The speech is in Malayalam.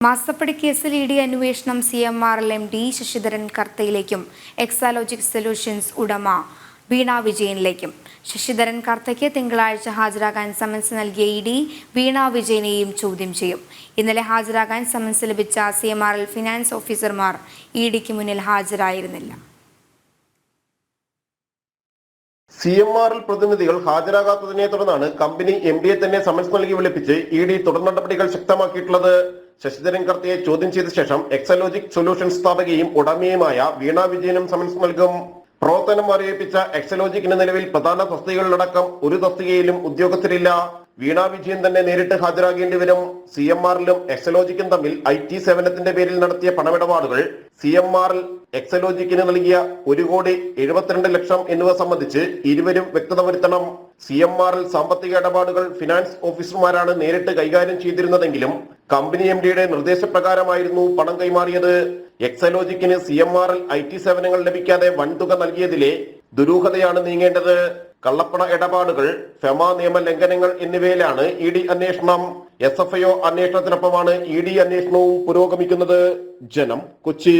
മാസപ്പടി കേസിൽ ഇഡി അന്വേഷണം CMRL MD ശശിധരൻ കർത്തയിലേക്കും എക്സാലോജിക് സൊല്യൂഷൻസ് ഉടമ വീണ വിജയനിലേക്കും. ശശിധരൻ കർത്തയ്ക്ക് തിങ്കളാഴ്ച ഹാജരാകാൻ സമൻസ് നൽകിയ ഇഡി വീണ വിജയനെയും ചോദ്യം ചെയ്യും. ഇന്നലെ ഹാജരാകാൻ സമൻസ് ലഭിച്ച CMRL ഫിനാൻസ് ഓഫീസർമാർ ഇഡിക്ക് മുന്നിൽ ഹാജരായിരുന്നില്ല. CMRL പ്രതിനിധികൾ ഹാജരാകാത്തതിനെ തുടർന്നാണ് കമ്പനി MDയെ തന്നെ സമൻസ് നൽകി വിളിപ്പിച്ച് ഇഡി തുടർ നടപടികൾ ശക്തമാക്കിയിട്ടുള്ളത്. ശശിധരൻ കർത്തയെ ചോദ്യം ചെയ്ത ശേഷം എക്സാലോജിക് സൊല്യൂഷൻസ് സ്ഥാപകയും ഉടമയുമായ വീണ വിജയനും സമൻസ് നൽകും. പ്രവർത്തനം മരവിപ്പിച്ച എക്സാലോജിക്കിന് നിലവിൽ പ്രധാന തസ്തികകളിലടക്കം ഒരു തസ്തികയിലും ഉദ്യോഗസ്ഥരില്ല. വീണ വിജയൻ തന്നെ നേരിട്ട് ഹാജരാകേണ്ടി വരും. CMRLും എക്സാലോജിക്കും തമ്മിൽ IT സേവനത്തിന്റെ പേരിൽ നടത്തിയ പണമിടപാടുകൾ, CMRL എക്സാലോജിക്കിന് നൽകിയ 1,72,00,000 എന്നിവ സംബന്ധിച്ച് ഇരുവരും വ്യക്തത വരുത്തണം. CMRL സാമ്പത്തിക ഇടപാടുകൾ ഫിനാൻസ് ഓഫീസർമാരാണ് നേരിട്ട് കൈകാര്യം ചെയ്തിരുന്നതെങ്കിലും കമ്പനി MDയുടെ നിർദ്ദേശപ്രകാരമായിരുന്നു പണം കൈമാറിയത്. എക്സാലോജിക്കിന് CMRL IT സേവനങ്ങൾ ലഭിക്കാതെ വൻതുക നൽകിയതിലെ ദുരൂഹതയാണ് നീങ്ങേണ്ടത്. കള്ളപ്പണ ഇടപാടുകൾ, ഫെമ നിയമ ലംഘനങ്ങൾ എന്നിവയിലാണ് ഇഡി അന്വേഷണം. SFIO അന്വേഷണത്തിനൊപ്പമാണ് ഇഡി അന്വേഷണവും പുരോഗമിക്കുന്നത്. ജനം, കൊച്ചി.